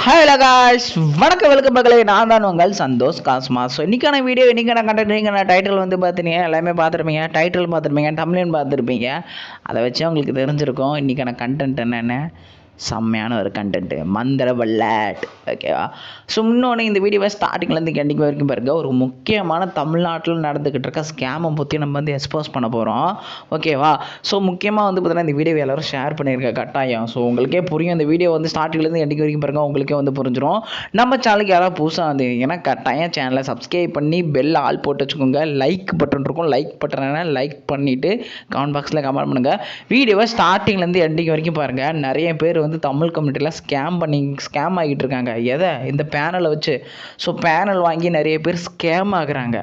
Hi லகாஷ் வணக்கம் welcome மக்களே. நான் தான் உங்கள் சந்தோஷ் காஸ்மா. ஸோ இன்றைக்கான வீடியோ இன்றைக்கான கண்டென்ட் நீங்கள் டைட்டில் வந்து பார்த்துனீங்க, எல்லாமே பார்த்துருப்பீங்க. டைட்டில் பார்த்துருப்பீங்க, தமிழ்னு பார்த்துருப்பீங்க. அதை வச்சு உங்களுக்கு தெரிஞ்சிருக்கும் இன்றைக்கான கண்டென்ட் என்னென்னு. செம்மையான ஒரு கண்டென்ட்டு, மந்திர விளையாட். ஓகேவா? ஸோ இன்னொன்று, இந்த வீடியோவை ஸ்டார்டிங்லேருந்து கண்டிப்பாக வரைக்கும் பாருங்க. ஒரு முக்கியமான தமிழ்நாட்டில் நடந்துக்கிட்டு இருக்க ஸ்கேமை பற்றி நம்ம வந்து எக்ஸ்போஸ் பண்ண போகிறோம். ஓகேவா? ஸோ முக்கியமாக வந்து பார்த்தீங்கன்னா இந்த வீடியோ எல்லோரும் ஷேர் பண்ணியிருக்க கட்டாயம். ஸோ உங்களுக்கே புரியும், இந்த வீடியோ வந்து ஸ்டார்டிங்லேருந்து எண்டிங் வரைக்கும் பாருங்க, உங்களுக்கே வந்து புரிஞ்சிடும். நம்ம சேனலுக்கு யாராவது புதுசாக வந்து ஏன்னா கட்டாயம் சேனலை சப்ஸ்கிரைப் பண்ணி பெல் ஆல் போட்டு வச்சுக்கோங்க. லைக் பட்டன் இருக்கும், லைக் பட்டனை லைக் பண்ணிவிட்டு கமெண்ட் பாக்ஸில் கமெண்ட் பண்ணுங்கள். வீடியோவை ஸ்டார்டிங்லேருந்து எண்டிங் வரைக்கும் பாருங்கள். நிறைய பேர் வந்து தமிழ் கம்யூனிட்டியில் ஸ்கேம் ஆகிட்டு இருக்காங்க. எதை? இந்த பேனலை வச்சு. ஸோ பேனல் வாங்கி நிறைய பேர் ஸ்கேம் ஆகுறாங்க.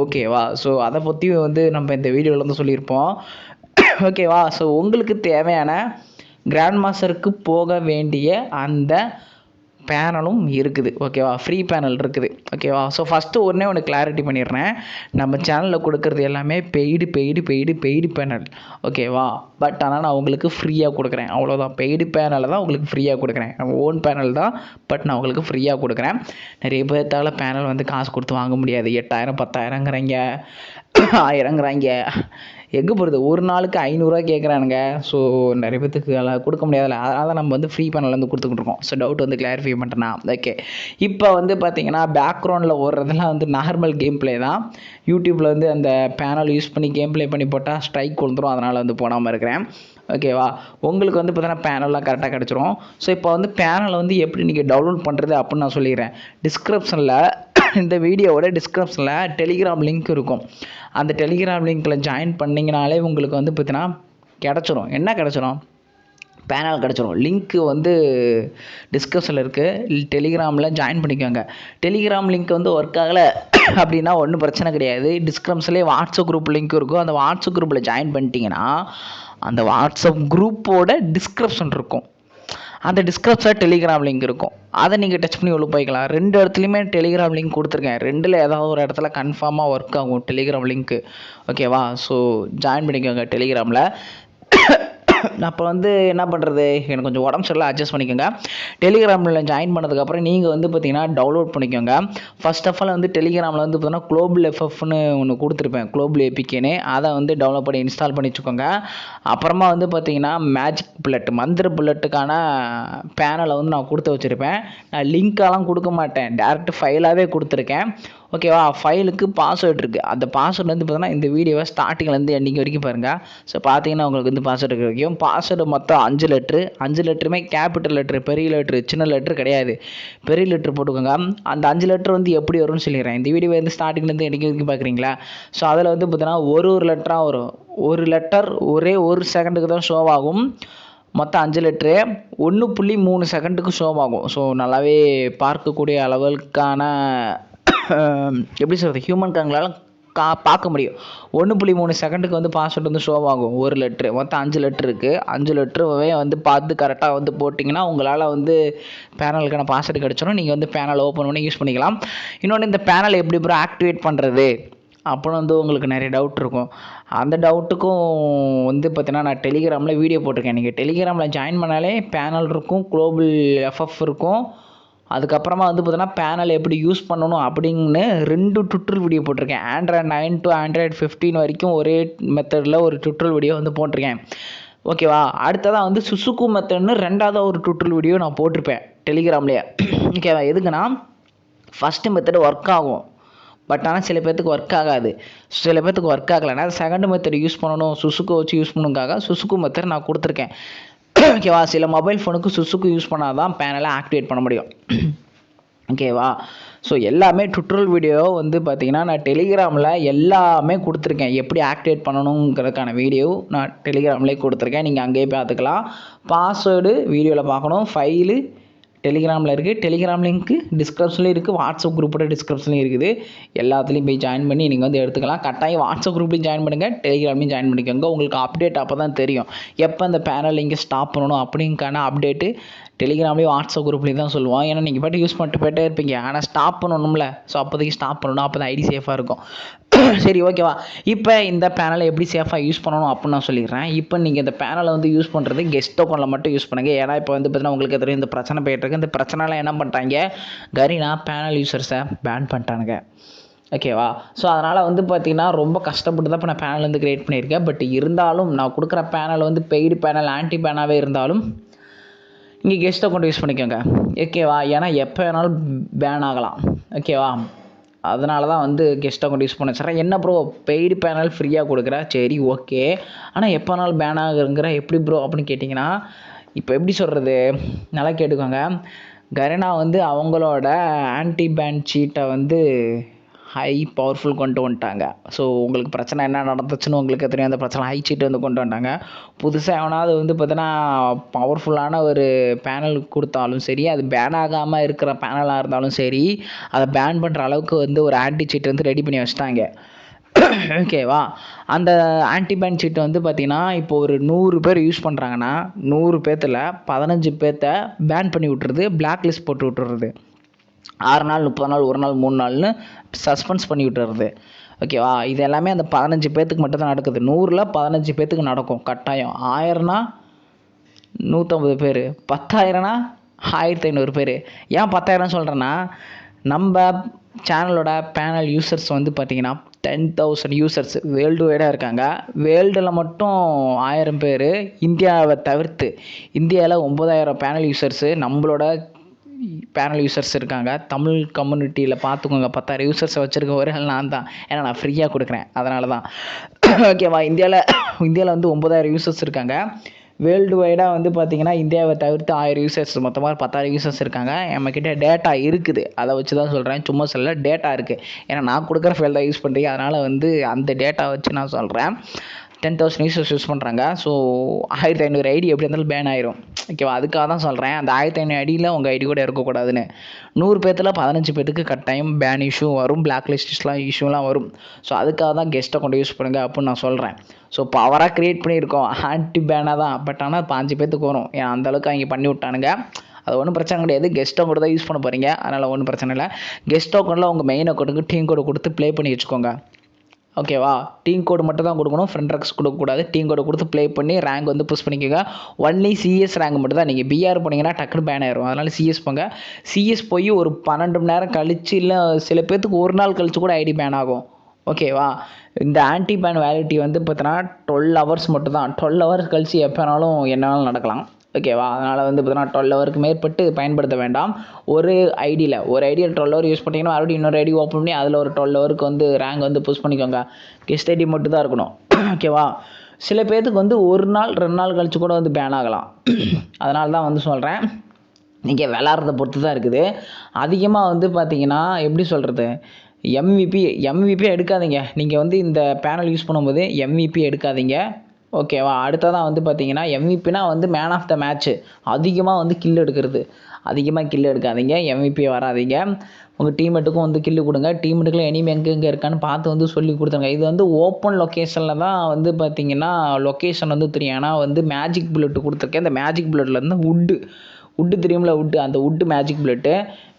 ஓகேவா? ஸோ அதை பற்றி வந்து நம்ம இந்த வீடியோவில் வந்து சொல்லியிருப்போம். ஓகேவா? ஸோ உங்களுக்கு தேவையான கிராண்ட் மாஸ்டருக்கு போக வேண்டிய அந்த பேனலும் இருக்குது. ஓகேவா? ஃப்ரீ பேனல் இருக்குது. ஓகேவா? ஸோ ஃபஸ்ட்டு ஒன்று கிளாரிட்டி பண்ணிடுறேன். நம்ம சேனலில் கொடுக்குறது எல்லாமே பெய்டு பேனல். ஓகேவா? பட் ஆனால் நான் உங்களுக்கு ஃப்ரீயாக கொடுக்குறேன். அவ்வளோதான். பெய்டு பேனலை தான் உங்களுக்கு ஃப்ரீயாக கொடுக்குறேன். ஓன் பேனல் தான், பட் நான் உங்களுக்கு ஃப்ரீயாக கொடுக்குறேன். நிறைய பேர்த்தால் பேனல் வந்து காசு கொடுத்து வாங்க முடியாது. 8000 10,000ங்கிறாங்க, 1000ங்கிறாங்க. எங்கே போகிறது? ஒரு நாளுக்கு 500 கேட்குறானுங்க. ஸோ நிறைய பேத்துக்கு கொடுக்க முடியாதுல்ல. அதனால் தான் நம்ம வந்து ஃப்ரீ பேனல் வந்து கொடுத்துக்கிட்டு இருக்கோம். ஸோ டவுட் வந்து கிளாரிஃபை பண்ணிட்டேன்னா ஓகே. இப்போ வந்து பார்த்தீங்கன்னா பேக்ரவுண்டில் ஓடுறதெல்லாம் வந்து நார்மல் கேம் ப்ளே தான். யூடியூப்பில் வந்து அந்த பேனல் யூஸ் பண்ணி கேம் ப்ளே பண்ணி போட்டால் ஸ்ட்ரைக் கொடுத்துரும். அதனால் வந்து போடாமல் இருக்கிறேன். ஓகேவா? உங்களுக்கு வந்து பார்த்தீங்கன்னா பேனல்லாம் கரெக்டாக கிடச்சிரும். ஸோ இப்போ வந்து பேனலை வந்து எப்படி நீங்கள் டவுன்லோட் பண்ணுறது அப்படின்னு நான் சொல்லிடுறேன். டிஸ்கிரிப்ஷனில் இந்த வீடியோவோட டிஸ்கிரிப்ஷனில் டெலிகிராம் லிங்க் இருக்கும். அந்த டெலிகிராம் லிங்க்கில் ஜாயின் பண்ணிங்கனாலே உங்களுக்கு வந்து பார்த்தீங்கன்னா கிடச்சிரும். என்ன கிடச்சிரும்? பேனல் கிடச்சிரும். லிங்க்கு வந்து டிஸ்கிரிப்ஷனில் இருக்குது. டெலிகிராமில் ஜாயின் பண்ணிக்கோங்க. டெலிகிராம் லிங்க் வந்து ஒர்க் ஆகலை அப்படின்னா ஒன்றும் பிரச்சனை கிடையாது. டிஸ்கிரிப்ஷன்லேயே வாட்ஸ்அப் குரூப் லிங்க் இருக்கும். அந்த வாட்ஸ்அப் குரூப்பில் ஜாயின் பண்ணிட்டீங்கன்னா அந்த வாட்ஸ்அப் குரூப்போட டிஸ்கிரிப்ஷன் இருக்கும். அந்த டிஸ்கிரிப்ஷனில் டெலிகிராம் லிங்க் இருக்கும். அதை நீங்கள் டச் பண்ணி உள்ள போய்க்கலாம். 2 இடத்துலையுமே டெலிகிராம் லிங்க் கொடுத்துருக்கேன். 2ல் ஏதாவது ஒரு இடத்துல கன்ஃபார்மாக ஒர்க் ஆகும் டெலிகிராம் லிங்க்கு. ஓகேவா? ஸோ ஜாயின் பண்ணிக்கோங்க டெலிகிராமில். அப்போ வந்து என்ன பண்ணுறது, எனக்கு கொஞ்சம் உடம்பு சரியில்லை, அட்ஜஸ்ட் பண்ணிக்கோங்க. டெலிகிராமில் ஜாயின் பண்ணதுக்கப்புறம் நீங்கள் வந்து பார்த்தீங்கன்னா டவுன்லோட் பண்ணிக்கோங்க. ஃபர்ஸ்ட் ஆஃப் ஆல் வந்து டெலிகிராமில் வந்து பார்த்தீங்கன்னா குளோபல் எஃப்எஃப்னு ஒன்று கொடுத்துருப்பேன், குளோபல் ஏபிகேன்னு. அதை வந்து டவுன்லோட் பண்ணி இன்ஸ்டால் பண்ணி வச்சுக்கோங்க. அப்புறமா வந்து பார்த்தீங்கன்னா மேஜிக் புல்லட், மந்திர புல்லட்டுக்கான பேனலை வந்து நான் கொடுத்து வச்சுருப்பேன். நான் லிங்க்கெல்லாம் கொடுக்க மாட்டேன், டேரெக்ட் ஃபைலாகவே கொடுத்துருக்கேன். ஓகேவா? ஃபைலுக்கு பாஸ்வேர்டு இருக்குது. அந்த பாஸ்வேர்டு வந்து பார்த்தீங்கன்னா இந்த வீடியோவை ஸ்டார்டிங்லேருந்து எண்டிங் வரைக்கும் பாருங்கள். ஸோ பார்த்தீங்கன்னா உங்களுக்கு வந்து பாஸ்வேர்டு கிடைக்கும். பாஸ்வேர்டு மொத்தம் 5 லெட்ரு. 5 லெட்டருமே கேபிட்டல் லெட்ரு, பெரிய லெட்ரு, சின்ன லெட்ரு கிடையாது. பெரிய லெட்ரு போட்டுக்கோங்க. அந்த 5 லெட்ரு வந்து எப்படி வரும்னு சொல்லிடுறேன். இந்த வீடியோ வந்து ஸ்டார்டிங்லேருந்து எண்டிங் வரைக்கும் பார்க்குறீங்களா? ஸோ அதில் வந்து பார்த்தீங்கன்னா ஒரு லெட்டராக வரும். ஒரு லெட்டர் ஒரே 1 செகண்டுக்கு தான் ஷோ ஆகும். மொத்தம் 5 லெட்ரு 1.3 செகண்டுக்கு ஷோ ஆகும். ஸோ நல்லாவே பார்க்கக்கூடிய அளவுக்கான எப்படி சொல்கிறது, ஹியூமன் கண்களால் பார்க்க முடியும். 1.3 செகண்டுக்கு வந்து பாஸ்வேர்டு வந்து ஷோ ஆகும். ஒரு லெட்ரு மொத்தம் 5 லெட்ரு இருக்குது. 5 லெட்டருவே வந்து பார்த்து கரெக்டாக வந்து போட்டிங்கன்னா உங்களால் வந்து பேனலுக்கான பாஸ்வேர்டு கிடச்சிடும். நீங்கள் வந்து பேனல் ஓப்பன் பண்ணி யூஸ் பண்ணிக்கலாம். இன்னொன்று, இந்த பேனல் எப்படி ப்ரோ ஆக்டிவேட் பண்ணுறது அப்படின்னு வந்து உங்களுக்கு நிறைய டவுட் இருக்கும். அந்த டவுட்டுக்கும் வந்து பார்த்தீங்கன்னா நான் டெலிகிராமில் வீடியோ போட்டிருக்கேன். நீங்கள் டெலிகிராமில் ஜாயின் பண்ணாலே பேனல் இருக்கும், குளோபல் எஃப்எஃப் இருக்கும். அதுக்கப்புறமா வந்து பார்த்தீங்கன்னா பேனல் எப்படி யூஸ் பண்ணணும் அப்படின்னு 2 ட்யூட்டோரியல் வீடியோ போட்டிருக்கேன். Android 9 to Android 15 வரைக்கும் ஒரே மெத்தடில் ஒரு ட்யூட்டோரியல் வீடியோ வந்து போட்டிருக்கேன். ஓகேவா? அடுத்ததாக வந்து சுசுக்கு மெத்தட்னு 2வது ஒரு ட்யூட்டோரியல் வீடியோ நான் போட்டிருப்பேன் டெலிகிராம்லேயே. ஓகேவா? எதுக்குன்னா ஃபஸ்ட்டு மெத்தடு ஒர்க் ஆகும், பட் ஆனால் சில பேர்த்துக்கு ஒர்க் ஆகாது. சில பேர்த்துக்கு ஒர்க் ஆகலைன்னா செகண்ட் மெத்தட் யூஸ் பண்ணணும், சுசுக்கு வச்சு யூஸ் பண்ணணுக்காக சுசுக்கு மெத்தட் நான் கொடுத்துருக்கேன். ஓகேவா? சில மொபைல் ஃபோனுக்கு சுசுக்கு யூஸ் பண்ணால் தான் பேனலை ஆக்டிவேட் பண்ண முடியும். ஓகேவா? ஸோ எல்லாமே ட்யூட்டோரியல் வீடியோ வந்து பார்த்திங்கன்னா நான் டெலிகிராமில் எல்லாமே கொடுத்துருக்கேன். எப்படி ஆக்டிவேட் பண்ணணுங்கிறதுக்கான வீடியோ நான் டெலிகிராம்லேயே கொடுத்துருக்கேன். நீங்கள் அங்கேயே பார்த்துக்கலாம். பாஸ்வேர்டு வீடியோவில் பார்க்கணும். ஃபைலு டெலிகிராமில் இருக்குது. டெலிகிராம் லிங்க்கு டிஸ்கிரிப்ஷன்லேயும் இருக்குது. வாட்ஸ்அப் குரூப்போட டிஸ்கிரிப்ஷன்லேயும் இருக்குது. எல்லாத்துலேயும் போய் ஜாயின் பண்ணி நீங்கள் வந்து எடுத்துக்கலாம். கட்டாயம் வாட்ஸ்அப் குரூப்லையும் ஜாயின் பண்ணுங்கள், டெலிகிராம்லையும் ஜாயின் பண்ணிக்கோங்க. உங்களுக்கு அப்டேட் அப்போ தான் தெரியும் எப்போ அந்த பேனல் இங்கே ஸ்டாப் பண்ணணும் அப்படிங்கான அப்டேட்டு டெலிகிராம்லேயும் வாட்ஸ்அப் குரூப்லேயும் தான் சொல்லுவோம். ஏன்னா நீங்கள் பாட்டு யூஸ் பண்ணிட்டு போயிட்டே இருப்பீங்க. ஆனால் ஸ்டாப் பண்ணணும்ல. ஸோ அப்போதைக்கு ஸ்டாப் பண்ணணும். அப்போ தான் ஐடி சேஃபாக இருக்கும். சரி, ஓகேவா. இப்போ இந்த பேனலை எப்படி சேஃபாக யூஸ் பண்ணணும் அப்படின்னு நான் சொல்லிடுறேன். இப்போ நீங்கள் இந்த பேனலை வந்து யூஸ் பண்ணுறது கெஸ்ட் அக்கௌண்ட்டில் மட்டும் யூஸ் பண்ணுங்கள். ஏன்னா இப்போ வந்து பார்த்தீங்கன்னா உங்களுக்கு தெரியும் இந்த பிரச்சனை போயிட்டுருக்கு. இந்த பிரச்சனைலாம் என்ன பண்ணிட்டாங்க, கரீனா பேனல் யூசர்ஸை பேன் பண்ணிட்டானுங்க. ஓகேவா. ஸோ அதனால் வந்து பார்த்திங்கன்னா ரொம்ப கஷ்டப்பட்டு தான் இப்போ நான் பேனல் வந்து க்ரியேட் பண்ணியிருக்கேன். பட் இருந்தாலும் நான் கொடுக்குற பேனல் வந்து பெய்டு பேனல் ஆன்டி பேனாகவே இருந்தாலும் இங்கே கெஸ்ட் அக்கௌண்ட் யூஸ் பண்ணிக்கோங்க. ஓகேவா. ஏன்னா எப்போ வேணாலும் பேன் ஆகலாம். ஓகேவா. அதனால தான் வந்து கெஸ்ட் அக்கௌண்ட் யூஸ் பண்ண வச்சுறேன். என்ன ப்ரோ பெய்டு பேனல் ஃப்ரீயாக கொடுக்குறா, சரி ஓகே, ஆனால் எப்போ வேணாலும் பேன் ஆகுங்கிற எப்படி ப்ரோ அப்படின்னு கேட்டிங்கன்னா, இப்போ எப்படி சொல்கிறது, நல்லா கேட்டுக்கோங்க. கரீனா வந்து அவங்களோட ஆன்டி பேன் சீட்டை வந்து ஹை பவர்ஃபுல் கொண்டு வந்துட்டாங்க. ஸோ உங்களுக்கு பிரச்சனை என்ன நடந்துச்சுன்னு உங்களுக்கு தெரியும். அந்த பிரச்சனை ஹை சீட்டு வந்து கொண்டு வந்துட்டாங்க. புதுசாக எவனாவது வந்து பார்த்தீங்கன்னா பவர்ஃபுல்லான ஒரு பேனல் கொடுத்தாலும் சரி, அது பேன் ஆகாமல் இருக்கிற பேனலாக இருந்தாலும் சரி, அதை பேன் பண்ணுற அளவுக்கு வந்து ஒரு ஆன்டி சீட் வந்து ரெடி பண்ணி வச்சுட்டாங்க. ஓகேவா. அந்த ஆன்டி பேன் சீட்டை வந்து பார்த்திங்கன்னா இப்போ ஒரு 100 பேர் யூஸ் பண்ணுறாங்கன்னா 100 பேர்த்தில் 15 பேர்த்த பேன் பண்ணி விட்டுறது, பிளாக் லிஸ்ட் போட்டு விட்டுறது. 6 நாள், 30 நாள், 1 நாள், 3 நாள்னு சஸ்பென்ஸ் பண்ணி விட்டுறது. ஓகேவா. இது எல்லாமே அந்த 15 பேர்த்துக்கு மட்டும் தான் நடக்குது. 100ல் 15 பேர்த்துக்கு நடக்கும் கட்டாயம். 1000னா 150 பேர், 10,000னா 1500 பேர். ஏன் 10,000 சொல்கிறேன்னா, நம்ம சேனலோட பேனல் யூசர்ஸ் வந்து பார்த்திங்கன்னா 10,000 யூசர்ஸ் வேர்ல்டு வைடாக இருக்காங்க. வேர்ல்டில் மட்டும் 1000 பேர். இந்தியாவை தவிர்த்து இந்தியாவில் 9,000 பேனல் யூசர்ஸு நம்மளோட பேனல் யூசர்ஸ் இருக்காங்க. தமிழ் கம்யூனிட்டியில் பார்த்துக்கோங்க, 10,000 யூசர்ஸை வச்சுருக்க ஒரே ஆள் நான் தான். ஏன்னா நான் ஃப்ரீயாக கொடுக்குறேன், அதனால தான். ஓகேவா. இந்தியாவில் வந்து 9,000 யூசர்ஸ் இருக்காங்க. வேர்ல்டு வைடாக வந்து பார்த்திங்கன்னா இந்தியாவை தவிர்த்து 1000 யூசர்ஸ், மொத்தமாக 10,000 யூசர்ஸ் இருக்காங்க. நம்மக்கிட்ட டேட்டா இருக்குது, அதை வச்சு தான் சொல்கிறேன், சும்மா சொல்ல. டேட்டா இருக்குது. ஏன்னா நான் கொடுக்குற ஃபைல் தான் யூஸ் பண்ணுறீங்க, அதனால் வந்து அந்த டேட்டா வச்சு நான் சொல்கிறேன். 10,000 யூசர்ஸ் யூஸ் பண்ணுறாங்க. ஸோ 1500 ஐடி எப்படி இருந்தாலும் பேன் ஆயிரும். ஓகேவா. அதுக்காக தான் சொல்கிறேன், அந்த 1500 ஐடியில் உங்கள் ஐடி கூட இருக்கக்கூடாதுன்னு. 100 பேர்த்தில் 15 பேர்த்துக்கு கட்டாயம் பேன் இஷ்யூ வரும், பிளாக் லிஸ்ட்லாம் இஷ்யூலாம் வரும். ஸோ அதுக்காக தான் கெஸ்ட் அக்கௌண்ட் யூஸ் பண்ணுங்க அப்படின்னு நான் சொல்கிறேன். ஸோ பவராக க்ரியேட் பண்ணியிருக்கோம், ஆன்டி பேனாக தான். பட் ஆனால் 5 பேர்த்துக்கு வரும். ஏன் அந்தளவுக்கு அவங்க பண்ணி விட்டானுங்க. அது ஒன்றும் பிரச்சனை கிடையாது. கெஸ்ட் அக்கௌண்ட் தான் யூஸ் பண்ண போகிறீங்க, அதனால் ஒன்றும் பிரச்சனை இல்லை. கெஸ்ட் அக்கௌண்ட்டில் உங்கள் மெயின் அக்கௌண்ட்டுக்கு டீம் கோடு கொடுத்து ப்ளே பண்ணி வச்சுக்கோங்க. ஓகேவா. டீம் கோடு மட்டும் தான் கொடுக்கணும், ஃப்ரெண்ட் ரெக்ஸ் கொடுக்கக்கூடாது. டீம் கோடு கொடுத்து ப்ளே பண்ணி ரேங்க் வந்து புஷ் பண்ணிக்கோங்க. ஒன்லி சிஎஸ் ரேங்க் மட்டும் தான். நீங்கள் பிஆர் போனீங்கன்னா டக்குன்னு பேன் ஆயிரும். அதனால் சிஎஸ் போங்க. சிஎஸ் போய் ஒரு 12 மணி நேரம் கழிச்சு, இல்லை சில பேர்த்துக்கு ஒரு நாள் கழிச்சு கூட ஐடி பேன் ஆகும். ஓகேவா. இந்த ஆன்டி பேன் வேலிடிட்டி வந்து பார்த்தீங்கன்னா 12 ஹவர்ஸ் மட்டும் தான். 12 ஹவர்ஸ் கழிச்சு எப்போ வேணாலும் என்ன வேணாலும் நடக்கலாம். ஓகேவா. அதனால் வந்து பார்த்தீங்கன்னா 12 ஹவருக்கு மேற்பட்டு பயன்படுத்த வேண்டாம். ஒரு ஐடியில் 12 ஹவர் யூஸ் பண்ணிங்கன்னா மறுபடியும் இன்னொரு ஐடி ஓப்பன் பண்ணி அதில் ஒரு 12 ஹவருக்கு வந்து ரேங்க் வந்து புஷ் பண்ணிக்கோங்க. கெஸ்ட் ஐடி மட்டும் தான் இருக்கணும். ஓகேவா. சில பேர்த்துக்கு வந்து 1 நாள் 2 நாள் கழிச்சு கூட வந்து பேன் ஆகலாம். அதனால தான் வந்து சொல்கிறேன், நீங்கள் விளாட்றத பொறுத்து தான் இருக்குது. அதிகமாக வந்து பார்த்திங்கன்னா எப்படி சொல்கிறது, எம்விபி எடுக்காதீங்க. நீங்கள் வந்து இந்த பேனல் யூஸ் பண்ணும்போது எம்விபி எடுக்காதீங்க. ஓகேவா. அடுத்ததான் வந்து பார்த்திங்கன்னா எம்விபினா வந்து மேன் ஆஃப் த மேட்ச்சு, அதிகமாக வந்து கில் எடுக்கிறது. அதிகமாக கில் எடுக்காதீங்க, எம்விபி வராதிங்க. உங்கள் டீம்மேட்டுக்கும் வந்து கில்லு கொடுங்க. டீம்மேட்டுக்குள்ள எனிமி எங்கே இருக்கான்னு பார்த்து வந்து சொல்லி கொடுத்துருங்க. இது வந்து ஓப்பன் லொக்கேஷனில் தான் வந்து பார்த்திங்கன்னா லொக்கேஷன் வந்து தெரியும். ஏன்னா வந்து மேஜிக் புல்லெட்டு கொடுத்துருக்கேன். இந்த மேஜிக் புல்லெட்லேருந்து உட்டு தெரியும்ல, அந்த உட்டு மேஜிக் புல்லெட்டு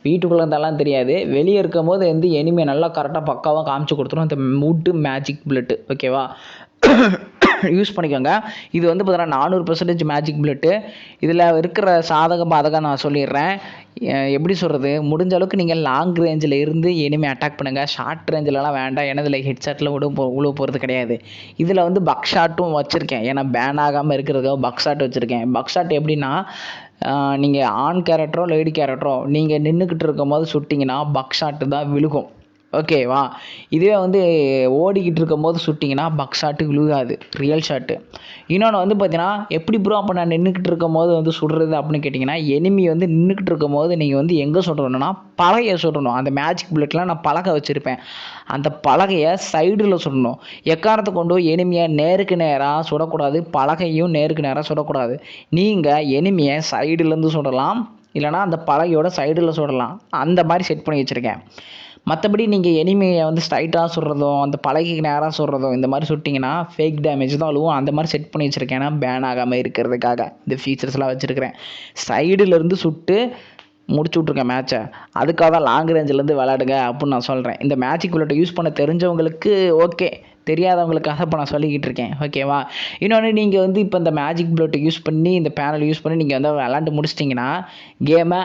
வீட்டுக்குள்ளே இருந்தாலாம் தெரியாது. வெளியே இருக்கும் போது வந்து எனிமே நல்லா கரெக்டாக பக்காவாக காமிச்சு கொடுத்துரும் இந்த உட்டு மேஜிக் புல்லெட்டு. ஓகேவா. யூஸ் பண்ணிக்கோங்க. இது வந்து பார்த்தீங்கன்னா 400% மேஜிக் புல்லெட்டு. இதில் இருக்கிற சாதக பாதகம் நான் சொல்லிடுறேன். எப்படி சொல்கிறது, முடிஞ்ச அளவுக்கு நீங்கள் லாங் ரேஞ்சில் இருந்து எனிமே அட்டாக் பண்ணுங்கள். ஷார்ட் ரேஞ்சிலலாம் வேண்டாம். ஏன்னா இதில் ஹெட்ஷாட்டில் உழுவ போகிறது கிடையாது. இதில் வந்து பக் ஷாட்டும் வச்சுருக்கேன். ஏன்னா பேன் ஆகாமல் இருக்கிறதுக்காக பக் ஷாட் வச்சுருக்கேன். பக் ஷாட் எப்படின்னா, நீங்கள் ஆண் கேரக்டரோ லேடி கேரக்டரோ நீங்கள் நின்றுக்கிட்டு இருக்கும் போது சுட்டிங்கன்னா பக் ஷாட்டு தான் விழுகும். ஓகேவா. இதுவே வந்து ஓடிக்கிட்டு இருக்கும் போது சுட்டிங்கன்னா பக் ஷாட்டு விழுகாது, ரியல் ஷாட்டு. இன்னொன்று வந்து பார்த்தீங்கன்னா, எப்படி ப்ரோ அப்போ நான் நின்றுக்கிட்டு இருக்கும் போது வந்து சுடுறது அப்படின்னு கேட்டிங்கன்னா, எனிமி வந்து நின்றுக்கிட்டு இருக்கும் போது நீங்கள் வந்து எங்கே சுடணும்னா பலகையை சுடணும். அந்த மேஜிக் புல்லெட்லாம் நான் பலகை வச்சுருப்பேன், அந்த பலகையை சைடில் சுடணும். எக்காரணத்தை கொண்டு எனிமியை நேருக்கு நேராக சுடக்கூடாது, பலகையும் நேருக்கு நேராக சுடக்கூடாது. நீங்கள் எனிமியை சைடுலேருந்து சுடலாம், இல்லைனா அந்த பலகையோட சைடில் சுடலாம். அந்த மாதிரி செட் பண்ணி வச்சுருக்கேன். மற்றபடி நீங்கள் எனிமையை வந்து ஸ்ட்ரைட்டாக சுடுறதும் அந்த பலகைக்கு நேராக சுடுறதும் இந்த மாதிரி சுட்டிங்கன்னா ஃபேக் டேமேஜ் தான் அழுவும். அந்த மாதிரி செட் பண்ணி வச்சுருக்கேன், ஏன்னா பேன் ஆகாமல் இருக்கிறதுக்காக இந்த ஃபீச்சர்ஸ்லாம் வச்சுருக்கிறேன். சைடுலேருந்து சுட்டு முடிச்சு விட்ருக்கேன் மேட்சை. அதுக்காக தான் லாங் ரேஞ்சிலேருந்து விளாடுங்க அப்படின்னு நான் சொல்கிறேன். இந்த மேஜிக் புல்லட்டை யூஸ் பண்ண தெரிஞ்சவங்களுக்கு ஓகே, தெரியாதவங்களுக்காக இப்போ நான் சொல்லிக்கிட்டு இருக்கேன், ஓகேவா? இன்னொன்று, நீங்கள் வந்து இப்போ இந்த மேஜிக் புல்லட்டை யூஸ் பண்ணி இந்த பேனல் யூஸ் பண்ணி நீங்கள் வந்து விளாண்டு முடிச்சிட்டிங்கன்னா கேமை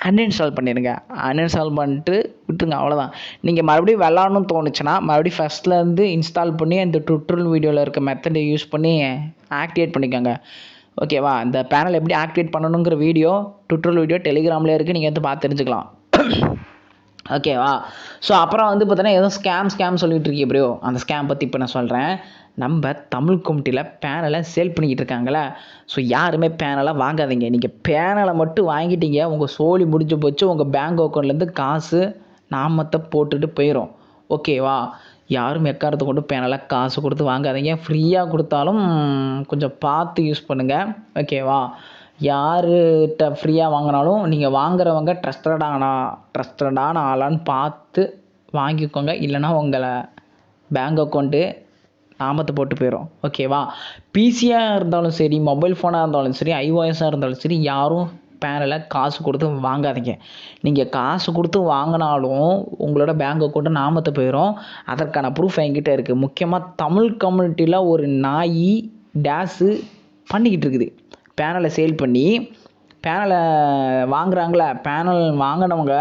அன்இன்ஸ்டால் பண்ணிடுங்க. அன்இன்ஸ்டால் பண்ணிட்டு விட்டுருங்க, அவ்வளோதான். நீங்கள் மறுபடியும் விளாடணும்னு தோணுச்சுன்னா மறுபடியும் ஃபஸ்ட்லேருந்து இன்ஸ்டால் பண்ணி அந்த டுட்டோரியல் வீடியோவில் இருக்க மெத்தடை யூஸ் பண்ணி ஆக்டிவேட் பண்ணிக்கோங்க, ஓகேவா? இந்த பேனல் எப்படி ஆக்டிவேட் பண்ணணுங்கிற வீடியோ டுட்டோரியல் வீடியோ டெலிகிராமில் இருக்குது, நீங்கள் வந்து பார்த்து தெரிஞ்சுக்கலாம், ஓகேவா? ஸோ அப்புறம் வந்து பார்த்தீங்கன்னா ஏதோ ஸ்கேம் சொல்லிகிட்டு இருக்கீங்க ப்ரோ, அந்த ஸ்கேம் பற்றி இப்போ நான் சொல்கிறேன். நம்ம தமிழ் கம்யூனிட்டியில் பேனலை சேல் பண்ணிக்கிட்டு இருக்காங்களே, ஸோ யாருமே பேனலை வாங்காதீங்க. நீங்கள் பேனலை மட்டும் வாங்கிட்டீங்க, உங்கள் சோலி முடிஞ்சு போச்சு. உங்கள் பேங்க் அக்கௌண்ட்லேருந்து காசு நாமத்தை போட்டுட்டு போயிடும், ஓகேவா? யாரும் எக்காரத்தை கொண்டு பேனலை காசு கொடுத்து வாங்காதீங்க. ஃப்ரீயாக கொடுத்தாலும் கொஞ்சம் பார்த்து யூஸ் பண்ணுங்கள், ஓகேவா? யார்கிட்ட ஃப்ரீயாக வாங்கினாலும் நீங்கள் வாங்குறவங்க ட்ரஸ்டடான ஆளான்னு பார்த்து வாங்கிக்கோங்க, இல்லைனா உங்களை பேங்க் அக்கௌண்ட்டு நாமத்தை போட்டு போயிடும், ஓகேவா? பிசியாக இருந்தாலும் சரி, மொபைல் ஃபோனாக இருந்தாலும் சரி, ஐஓஎஸாக இருந்தாலும் சரி, யாரும் பேனலை காசு கொடுத்து வாங்காதீங்க. நீங்கள் காசு கொடுத்து வாங்கினாலும் உங்களோட பேங்க் அக்கௌண்ட்டு நாமத்தை போயிடும். அதற்கான ப்ரூஃப் என்கிட்ட இருக்குது. முக்கியமாக தமிழ் கம்யூனிட்டியில் ஒரு நாய் டேஸு பண்ணிக்கிட்டு இருக்குது. பேனலை சேல் பண்ணி பேனலை வாங்குறாங்களே, பேனல் வாங்கினவங்க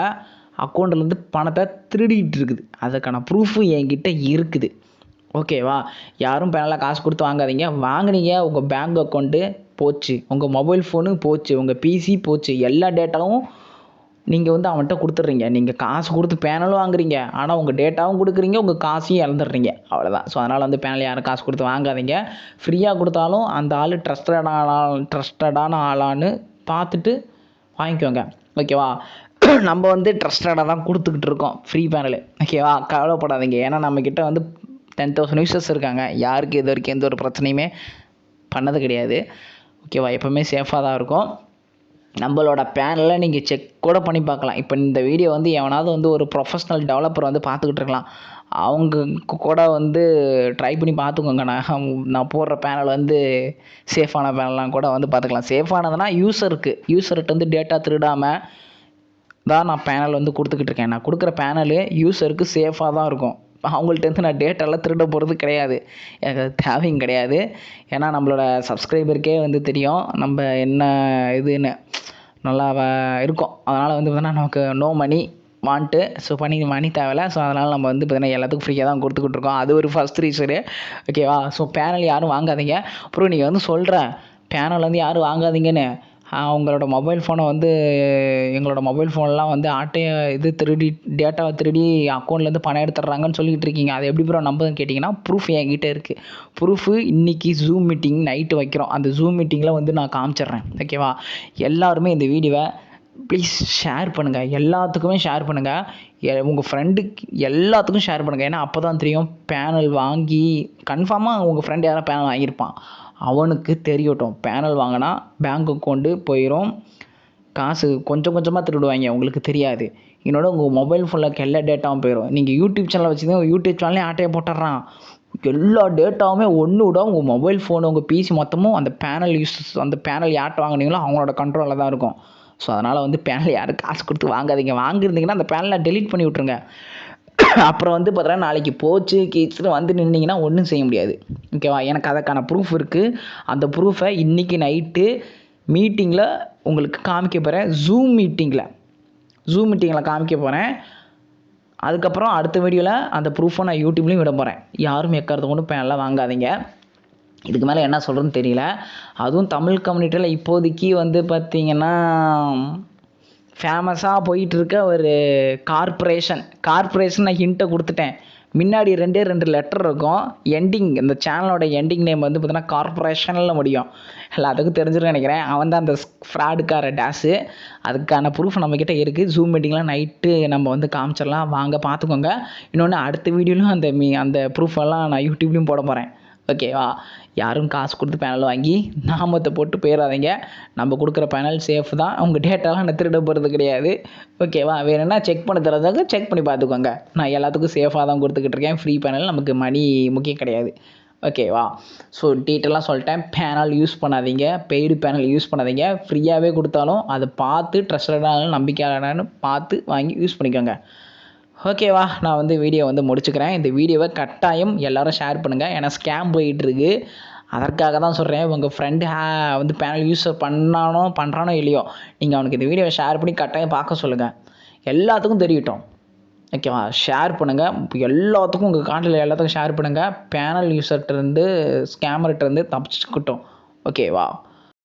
அக்கௌண்ட்லேருந்து பணத்தை திருடிக்கிட்டு இருக்குது. அதுக்கான ப்ரூஃபு என்கிட்ட இருக்குது, ஓகேவா? யாரும் பேனலை காசு கொடுத்து வாங்காதீங்க. வாங்கினீங்க, உங்கள் பேங்க் அக்கௌண்ட்டு போச்சு, உங்கள் மொபைல் ஃபோனு போச்சு, உங்கள் பிசி போச்சு, எல்லா டேட்டாவும் நீங்கள் வந்து அவன்கிட்ட கொடுத்துட்றீங்க. நீங்கள் காசு கொடுத்து பேனலும் வாங்குறீங்க, ஆனால் உங்கள் டேட்டாவும் கொடுக்குறீங்க, உங்கள் காசையும் இழந்துடுறீங்க, அவ்வளோதான். ஸோ அதனால் வந்து பேனல் யாரும் காசு கொடுத்து வாங்காதீங்க. ஃப்ரீயாக கொடுத்தாலும் அந்த ஆள் ட்ரஸ்டடான ஆளான்னு பார்த்துட்டு வாங்கிக்கோங்க, ஓகேவா? நம்ம வந்து ட்ரஸ்டடாக தான் கொடுத்துக்கிட்டு இருக்கோம் ஃப்ரீ பேனலு, ஓகேவா? கவலைப்படாதீங்க. ஏன்னா நம்மக்கிட்ட வந்து 10,000 யூசர்ஸ் இருக்காங்க. யாருக்கு இது வரைக்கும் எந்த ஒரு பிரச்சனையுமே பண்ணது கிடையாது, ஓகேவா? எப்போவுமே சேஃபாக தான் இருக்கும். நம்மளோட பேனலில் நீங்கள் செக் கூட பண்ணி பார்க்கலாம். இப்போ இந்த வீடியோ வந்து எவனாவது வந்து ஒரு ப்ரொஃபஷ்னல் டெவலப்பர் வந்து பார்த்துக்கிட்டு இருக்கலாம். அவங்க கூட வந்து ட்ரை பண்ணி பார்த்துக்கோங்க. நான் போடுற பேனல் வந்து சேஃபான பேனல்லாம் கூட வந்து பார்த்துக்கலாம். சேஃபானதுன்னா யூசர்கிட்ட வந்து டேட்டா திருடாமல் தான் நான் பேனல் வந்து கொடுத்துக்கிட்டு இருக்கேன். நான் கொடுக்குற பேனலு யூசருக்கு சேஃபாக தான் இருக்கும். அவங்கள்ட்டேருந்து நான் டேட்டாலாம் திருட போகிறது கிடையாது, எனக்கு அது தேவையும் கிடையாது. ஏன்னா நம்மளோட சப்ஸ்கிரைபருக்கே வந்து தெரியும் நம்ம என்ன இதுன்னு நல்லா இருக்கும். அதனால் வந்து பார்த்தீங்கன்னா நமக்கு நோ மணி வாண்ட்டு, ஸோ மணி தேவையில்ல. ஸோ அதனால் நம்ம வந்து பார்த்தீங்கன்னா எல்லாத்துக்கும் ஃப்ரீயாக தான் கொடுத்துக்கிட்டு இருக்கோம். அது ஒரு ஃபஸ்ட் ரீசனு, ஓகேவா? ஸோ பேனல் யாரும் வாங்காதீங்க. அப்புறம் நீங்கள் வந்து சொல்கிறேன் பேனல் வந்து யாரும் வாங்காதீங்கன்னு, அவங்களோட மொபைல் ஃபோனை வந்து எங்களோட மொபைல் ஃபோன்லாம் வந்து டேட்டாவை திருடி அக்கௌண்ட்லேருந்து பணம் எடுத்துடுறாங்கன்னு சொல்லிகிட்டு இருக்கீங்க. அது எப்படி ப்ரோ நம்புதுன்னு கேட்டிங்கன்னா, ப்ரூஃப் என்கிட்ட இருக்குது. ப்ரூஃபு இன்றைக்கி ஜூம் மீட்டிங் நைட்டு வைக்கிறோம். அந்த ஜூம் மீட்டிங்கில் வந்து நான் காமிச்சிட்றேன், ஓகேவா? எல்லாருமே இந்த வீடியோவை ப்ளீஸ் ஷேர் பண்ணுங்கள், எல்லாத்துக்குமே ஷேர் பண்ணுங்கள், உங்கள் ஃப்ரெண்டுக்கு எல்லாத்துக்கும் ஷேர் பண்ணுங்கள். ஏன்னா அப்போ தான் தெரியும். பேனல் வாங்கி கன்ஃபார்மாக உங்கள் ஃப்ரெண்டு யாராவது பேனல் வாங்கியிருப்பான், அவனுக்கு தெரியட்டும். பேனல் வாங்கினா பேங்க் அக்கௌண்ட்டு போயிடும், காசு கொஞ்சம் கொஞ்சமாக திருடுவாங்க, உங்களுக்கு தெரியாது. என்னோட உங்கள் மொபைல் ஃபோனில் எல்லா டேட்டாவும் போயிடும். நீங்கள் யூடியூப் சேனலை வச்சுருந்தீங்க, யூடியூப் சேனல்லே ஆட்டையை போட்டுடுறான். எல்லா டேட்டாவுமே ஒன்று விட உங்கள் மொபைல் ஃபோனு உங்கள் பிசி மொத்தமும் அந்த பேனல் யார்கிட்ட வாங்கினீங்களோ அவங்களோட கண்ட்ரோலில் தான் இருக்கும். ஸோ அதனால் வந்து பேனல் யாரும் காசு கொடுத்து வாங்காதீங்க. வாங்கியிருந்தீங்கன்னா அந்த பேனலை டெலீட் பண்ணி விட்ருங்க. அப்புறம் வந்து பார்த்தீங்கன்னா நாளைக்கு போச்சு கீச்சுன்னு வந்து நின்னீங்கன்னா ஒன்றும் செய்ய முடியாது, ஓகேவா? எனக்கு அதுக்கான ப்ரூஃப் இருக்குது. அந்த ப்ரூஃபை இன்றைக்கி நைட்டு மீட்டிங்கில் உங்களுக்கு காமிக்க போகிறேன். ஜூம் மீட்டிங்கில் காமிக்க போகிறேன். அதுக்கப்புறம் அடுத்த வீடியோவில் அந்த ப்ரூஃபை நான் யூடியூப்லேயும் விட போகிறேன். யாரும் எக்காரத்தை கொண்டு பேனலாம் வாங்காதீங்க. இதுக்கு மேலே என்ன சொல்கிறதுன்னு தெரியல. அதுவும் தமிழ் கம்யூனிட்டியில் இப்போதைக்கு வந்து பார்த்திங்கன்னா ஃபேமஸாக போயிட்டுருக்க ஒரு கார்ப்பரேஷன் நான் ஹிண்ட்டை கொடுத்துட்டேன். முன்னாடி 2 லெட்டர் இருக்கும். இந்த சேனலோட எண்டிங் நேம் வந்து பார்த்தீங்கன்னா கார்ப்பரேஷனில் முடியும். எல்லாத்துக்கும் தெரிஞ்சிருன்னு நினைக்கிறேன். அவன் தான் அந்த ஃப்ராடுக்கார டேஸு. அதுக்கான ப்ரூஃப் நம்மக்கிட்ட இருக்குது. ஜூம் மீட்டிங்கில் நைட்டு நம்ம வந்து காமிச்சிடலாம், வாங்க பார்த்துக்கோங்க. இன்னொன்று அடுத்த வீடியோலையும் அந்த ப்ரூஃபெல்லாம் நான் யூடியூப்லேயும் போட போகிறேன், ஓகேவா? யாரும் காசு கொடுத்து பேனல் வாங்கி நாமத்தை போட்டு போயிடாதீங்க. நம்ம கொடுக்குற பேனல் சேஃப் தான். உங்கள் டேட்டாலாம் நான் திருட போகிறது கிடையாது. ஓகேவா? வேணும்னா செக் பண்ண தரதாக செக் பண்ணி பார்த்துக்கோங்க. நான் எல்லாத்துக்கும் சேஃபாக தான் கொடுத்துக்கிட்டு இருக்கேன். ஃப்ரீ பேனல் நமக்கு மணி முக்கியம் கிடையாது. ஓகேவா? ஸோ டீட்டெயிலாக சொல்லிட்டேன். பேனல் யூஸ் பண்ணாதீங்க. பெய்டு பேனல் யூஸ் பண்ணாதீங்க. ஃப்ரீயாகவே கொடுத்தாலும் அதை பார்த்து ட்ரஸ்டடான நம்பிக்கையானு பார்த்து வாங்கி யூஸ் பண்ணிக்கோங்க. ஓகேவா? நான் வந்து வீடியோ வந்து முடிச்சுக்கிறேன். இந்த வீடியோவை கட்டாயம் எல்லோரும் ஷேர் பண்ணுங்கள். ஏன்னா ஸ்கேம் போயிட்டுருக்கு. அதற்காக தான் சொல்கிறேன். உங்கள் ஃப்ரெண்டு வந்து பேனல் யூஸ் பண்ணுறானோ இல்லையோ, நீங்கள் அவனுக்கு இந்த வீடியோவை ஷேர் பண்ணி கட்டாயம் பார்க்க சொல்லுங்கள். எல்லாத்துக்கும் தெரியட்டும். ஓகேவா? ஷேர் பண்ணுங்கள். எல்லாத்துக்கும் உங்கள் காண்டில் எல்லாத்துக்கும் ஷேர் பண்ணுங்கள். பேனல் யூஸர்கிட்டருந்து ஸ்கேமர்கிட்டருந்து தப்பிச்சுக்கிட்டோம். ஓகேவா?